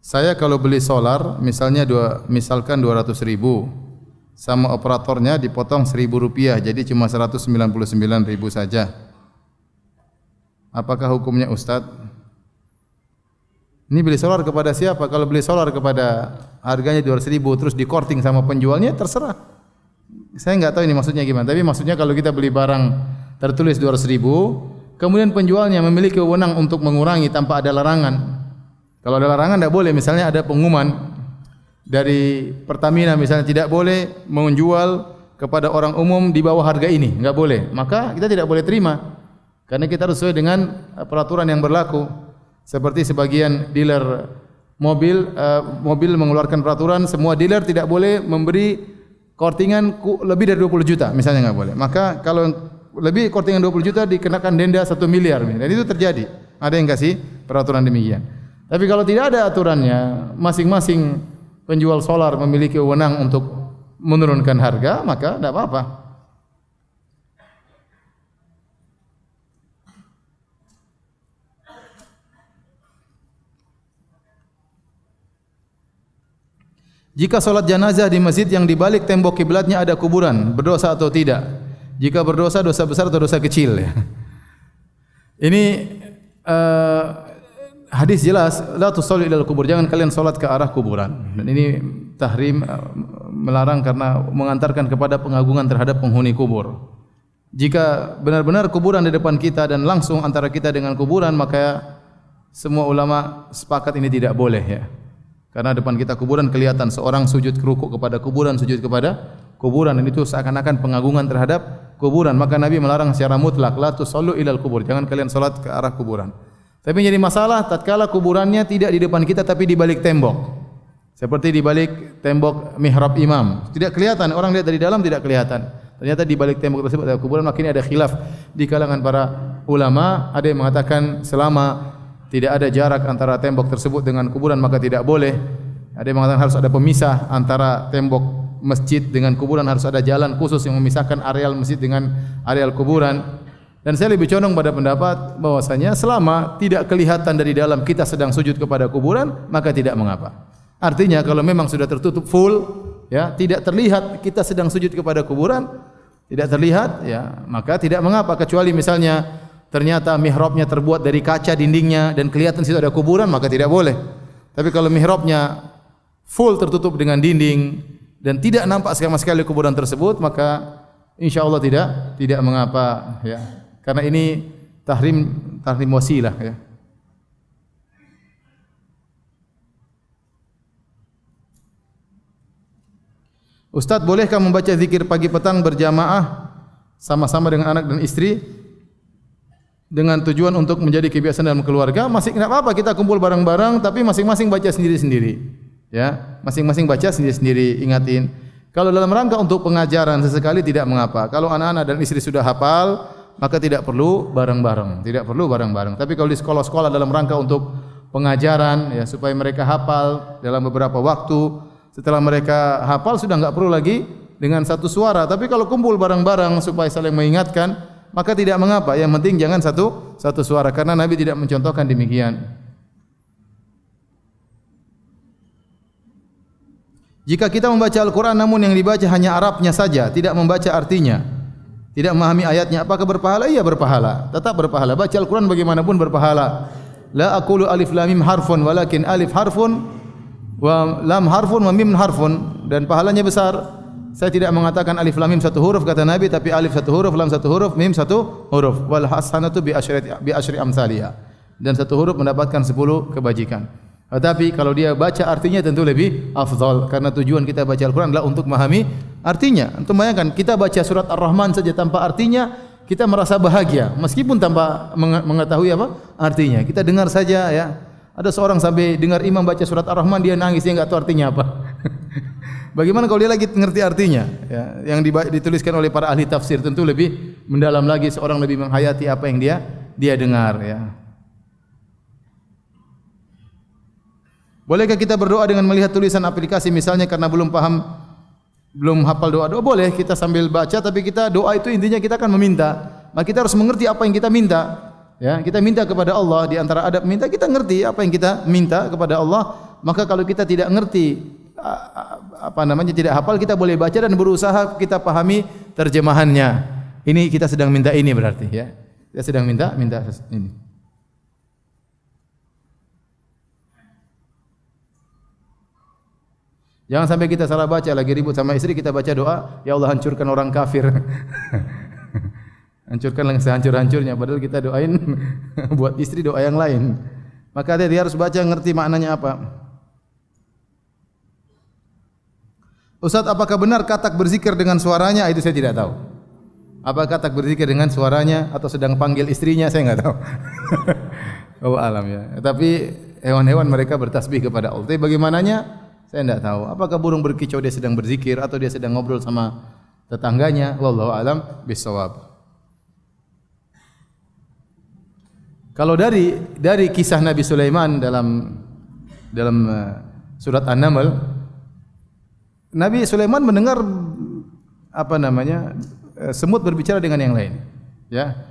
Saya kalau beli solar misalkan 200.000 sama operatornya dipotong Rp1.000 jadi cuma 199.000 saja. Apakah hukumnya Ustadz? Ini beli solar kepada siapa? Kalau beli solar kepada harganya 200.000 terus di korting sama penjualnya terserah. Saya enggak tahu ini maksudnya gimana, tapi maksudnya kalau kita beli barang tertulis 200.000 kemudian penjualnya memiliki wewenang untuk mengurangi tanpa ada larangan. Kalau ada larangan tidak boleh, misalnya ada pengumuman dari Pertamina misalnya tidak boleh menjual kepada orang umum di bawah harga ini, enggak boleh. Maka kita tidak boleh terima. Karena kita harus sesuai dengan peraturan yang berlaku. Seperti sebagian dealer mobil mengeluarkan peraturan semua dealer tidak boleh memberi kortingan lebih dari 20 juta, misalnya enggak boleh. Maka kalau lebih kortingan 20 juta dikenakan denda 1 miliar. Dan itu terjadi. Ada yang kasih peraturan demikian. Tapi kalau tidak ada aturannya, masing-masing penjual solar memiliki wewenang untuk menurunkan harga, maka tidak apa-apa. Jika solat jenazah di masjid yang di balik tembok kiblatnya ada kuburan, berdosa atau tidak? Jika berdosa, dosa besar atau dosa kecil? Ini hadis jelas, la tusallu ilal kubur, jangan kalian salat ke arah kuburan. Dan ini tahrim, melarang karena mengantarkan kepada pengagungan terhadap penghuni kubur. Jika benar-benar kuburan di depan kita dan langsung antara kita dengan kuburan, maka semua ulama sepakat ini tidak boleh ya. Karena depan kita kuburan kelihatan seorang sujud rukuk kepada kuburan, sujud kepada kuburan, dan itu seakan-akan pengagungan terhadap kuburan. Maka Nabi melarang secara mutlak, la tusallu ilal kubur, jangan kalian salat ke arah kuburan. Tapi jadi masalah tatkala kuburannya tidak di depan kita tapi di balik tembok. Seperti di balik tembok mihrab imam. Tidak kelihatan, orang lihat dari dalam tidak kelihatan. Ternyata di balik tembok tersebut ada kuburan, makanya ada khilaf di kalangan para ulama. Ada yang mengatakan selama tidak ada jarak antara tembok tersebut dengan kuburan maka tidak boleh. Ada yang mengatakan harus ada pemisah antara tembok masjid dengan kuburan, harus ada jalan khusus yang memisahkan areal masjid dengan areal kuburan. Dan saya lebih condong pada pendapat bahwasanya selama tidak kelihatan dari dalam kita sedang sujud kepada kuburan, maka tidak mengapa. Artinya kalau memang sudah tertutup full, ya, tidak terlihat kita sedang sujud kepada kuburan, tidak terlihat, ya, maka tidak mengapa. Kecuali misalnya ternyata mihrabnya terbuat dari kaca dindingnya dan kelihatan situ ada kuburan, maka tidak boleh. Tapi kalau mihrabnya full tertutup dengan dinding dan tidak nampak sama sekali kuburan tersebut, maka insya Allah tidak mengapa, ya. Karena ini tahrim wasilah ya. Ustaz, bolehkah membaca zikir pagi petang berjamaah sama-sama dengan anak dan istri dengan tujuan untuk menjadi kebiasaan dalam keluarga? Masih enggak apa-apa kita kumpul bareng-bareng tapi masing-masing baca sendiri-sendiri. Ya, masing-masing baca sendiri-sendiri, ingatin. Kalau dalam rangka untuk pengajaran sesekali tidak mengapa. Kalau anak-anak dan istri sudah hafal, maka tidak perlu bareng-bareng, Tapi kalau di sekolah-sekolah dalam rangka untuk pengajaran, ya supaya mereka hafal dalam beberapa waktu, setelah mereka hafal sudah enggak perlu lagi dengan satu suara. Tapi kalau kumpul bareng-bareng supaya saling mengingatkan, maka tidak mengapa. Yang penting jangan satu suara, karena Nabi tidak mencontohkan demikian. Jika kita membaca Al-Quran namun yang dibaca hanya Arabnya saja, tidak membaca artinya, tidak memahami ayatnya, apakah berpahala? Iya berpahala, tetap berpahala. Baca Al-Quran bagaimanapun berpahala. La aqulu alif lam mim harfun walakin alif harfun wa lam harfun wa mim harfun, dan pahalanya besar. Saya tidak mengatakan alif lam mim satu huruf kata Nabi, tapi alif satu huruf, lam satu huruf, mim satu huruf. Wal hasanatu bi asyri amsalihha. Dan satu huruf mendapatkan 10 kebajikan. Tetapi kalau dia baca artinya tentu lebih afdal, karena tujuan kita baca Al-Quran adalah untuk memahami artinya. Antum bayangkan kita baca surat Ar-Rahman saja tanpa artinya kita merasa bahagia meskipun tanpa mengetahui apa artinya. Kita dengar saja ya. Ada seorang sampai dengar imam baca surat Ar-Rahman dia nangis, dia enggak tahu artinya apa. Bagaimana kalau dia lagi ngerti artinya? Ya, yang dituliskan oleh para ahli tafsir tentu lebih mendalam lagi, seorang lebih menghayati apa yang dia dengar ya. Bolehkah kita berdoa dengan melihat tulisan aplikasi misalnya karena belum hafal doa? Boleh, kita sambil baca tapi kita doa itu intinya kita akan meminta. Maka kita harus mengerti apa yang kita minta. Ya, kita minta kepada Allah, di antara adab minta kita ngerti apa yang kita minta kepada Allah, Maka kalau kita tidak ngerti tidak hafal, kita boleh baca dan berusaha kita pahami terjemahannya. Ini kita sedang minta ini berarti ya. Kita sedang minta ini. Jangan sampai kita salah baca, lagi ribut sama istri kita baca doa, ya Allah hancurkan orang kafir. Hancurkan sehancur-hancurnya, padahal kita doain buat istri doa yang lain. Maka dia harus baca, ngerti maknanya apa. Ustaz, apakah benar katak berzikir dengan suaranya? Itu saya tidak tahu. Apakah katak berzikir dengan suaranya atau sedang panggil istrinya, saya enggak tahu. Oh alam ya. Tapi hewan-hewan mereka bertasbih kepada Allah. Tapi bagaimananya? Saya tidak tahu. Apakah burung berkicau dia sedang berzikir atau dia sedang ngobrol sama tetangganya? Wallahu alam bisawab. Kalau dari kisah Nabi Sulaiman dalam surat An-Naml, Nabi Sulaiman mendengar semut berbicara dengan yang lain. Ya.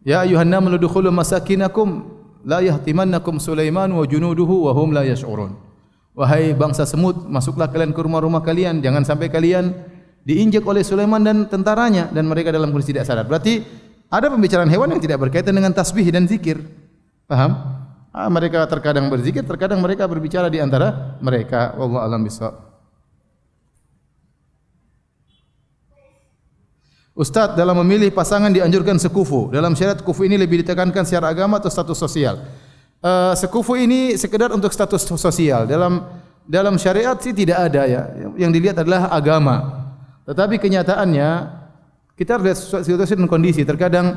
Ya ayuhan namlu dukhulu masakinakum la yahtimannakum Sulaiman wa junuduhu wa hum la yash'urun. Wahai bangsa semut, masuklah kalian ke rumah-rumah kalian, jangan sampai kalian diinjak oleh Sulaiman dan tentaranya dan mereka dalam kondisi tidak sadar. Berarti ada pembicaraan hewan yang tidak berkaitan dengan tasbih dan zikir. Paham? Mereka terkadang berzikir, terkadang mereka berbicara di antara mereka. Wallahu a'lam bishawab. Ustaz, dalam memilih pasangan dianjurkan sekufu. Dalam syariat kufu ini lebih ditekankan secara agama atau status sosial? Sekufu ini sekedar untuk status sosial. Dalam syariat sih tidak ada ya. Yang dilihat adalah agama. Tetapi kenyataannya kita lihat situasi dan kondisi. Terkadang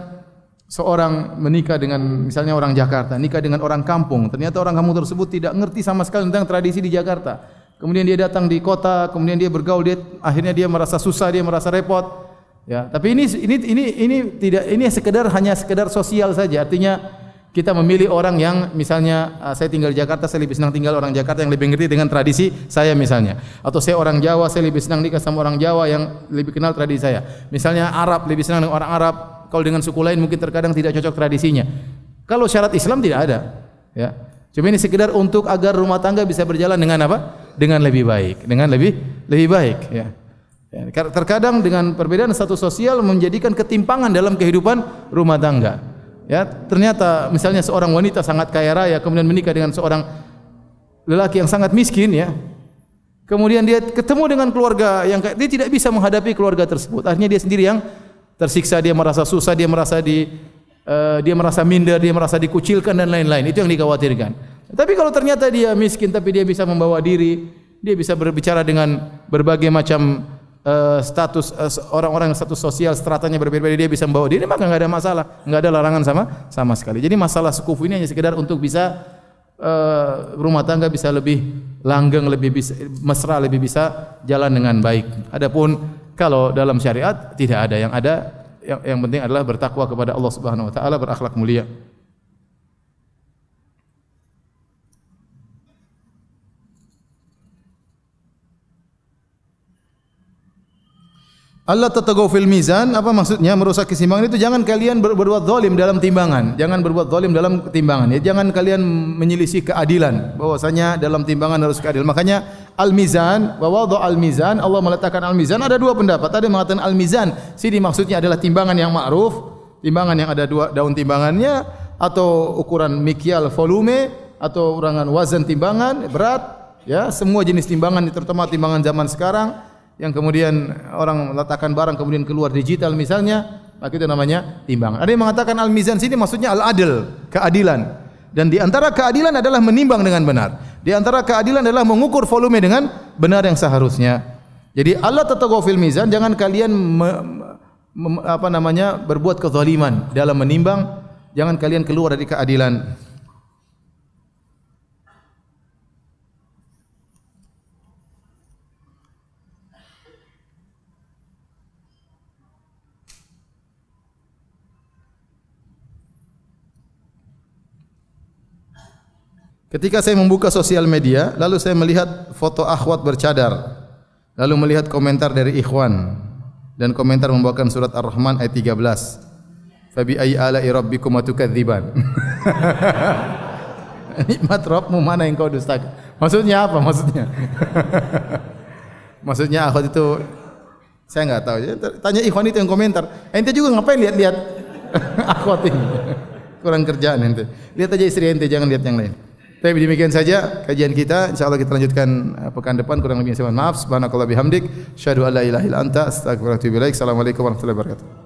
seorang menikah dengan misalnya orang Jakarta, nikah dengan orang kampung. Ternyata orang kampung tersebut tidak ngerti sama sekali tentang tradisi di Jakarta. Kemudian dia datang di kota, kemudian dia bergaul, akhirnya dia merasa susah, dia merasa repot. Ya, tapi ini tidak, ini hanya sekedar sosial saja. Artinya kita memilih orang yang misalnya saya tinggal di Jakarta, saya lebih senang tinggal orang Jakarta yang lebih ngerti dengan tradisi saya misalnya. Atau saya orang Jawa, saya lebih senang nikah sama orang Jawa yang lebih kenal tradisi saya. Misalnya Arab, lebih senang dengan orang Arab. Kalau dengan suku lain mungkin terkadang tidak cocok tradisinya. Kalau syarat Islam tidak ada. Ya. Cuma ini sekedar untuk agar rumah tangga bisa berjalan dengan apa? Dengan lebih baik. Dengan lebih baik. Ya. Terkadang dengan perbedaan status sosial menjadikan ketimpangan dalam kehidupan rumah tangga. Ya, ternyata misalnya seorang wanita sangat kaya raya kemudian menikah dengan seorang lelaki yang sangat miskin ya. Kemudian dia ketemu dengan keluarga yang dia tidak bisa menghadapi keluarga tersebut. Akhirnya dia sendiri yang tersiksa, dia merasa susah, dia merasa minder, dia merasa dikucilkan dan lain-lain. Itu yang dikhawatirkan. Tapi kalau ternyata dia miskin tapi dia bisa membawa diri, dia bisa berbicara dengan berbagai macam status orang-orang status sosial stratanya berbeda-beda, dia bisa membawa diri, maka enggak ada masalah, enggak ada larangan sama sekali. Jadi masalah sekufu ini hanya sekedar untuk bisa rumah tangga bisa lebih langgeng, lebih bisa mesra, lebih bisa jalan dengan baik. Adapun kalau dalam syariat tidak ada, yang penting adalah bertakwa kepada Allah Subhanahu wa taala, berakhlak mulia. Allah tatagaw fil mizan, apa maksudnya merusak keseimbangan itu? Jangan kalian berbuat zalim dalam timbangan. Jangan berbuat zalim dalam timbangan. Ya, jangan kalian menyelisih keadilan. Bahwasanya dalam timbangan harus keadilan. Makanya al-mizan, wa wadha al-mizan, Allah meletakkan al-mizan, ada dua pendapat. Ada yang mengatakan al-mizan, sini maksudnya adalah timbangan yang ma'ruf, timbangan yang ada dua daun timbangannya, atau ukuran mikyal volume, atau urangan wazan timbangan, berat, ya, semua jenis timbangan, terutama timbangan zaman sekarang yang kemudian orang meletakkan barang kemudian keluar digital misalnya, maka itu namanya timbangan. Ada yang mengatakan al-mizan sini maksudnya al-adl, keadilan. Dan di antara keadilan adalah menimbang dengan benar. Di antara keadilan adalah mengukur volume dengan benar yang seharusnya. Jadi Allah tatagaw fil mizan, jangan kalian berbuat kezaliman dalam menimbang, jangan kalian keluar dari keadilan. Ketika saya membuka sosial media, lalu saya melihat foto akhwat bercadar, lalu melihat komentar dari ikhwan dan komentar membawakan surat Ar-Rahman ayat 13. Fabi ayyi ala'i rabbikuma tukadziban. Nikmat Rabbmu mana yang kau dustakan? Maksudnya apa maksudnya? Maksudnya akhwat itu saya enggak tahu. Tanya ikhwan itu yang komentar. Ente juga ngapain lihat-lihat akhwat ini? Kurang kerjaan ente. Lihat aja istri ente, jangan lihat yang lain. Tapi demikian saja kajian kita. Insyaallah kita lanjutkan pekan depan. Kurang lebihnya saya mohon maaf. Subhanakallah bihamdik, syahadu alla ilaha illa anta, astaghfiruka wa atubu ilaik. Assalamualaikum warahmatullahi wabarakatuh.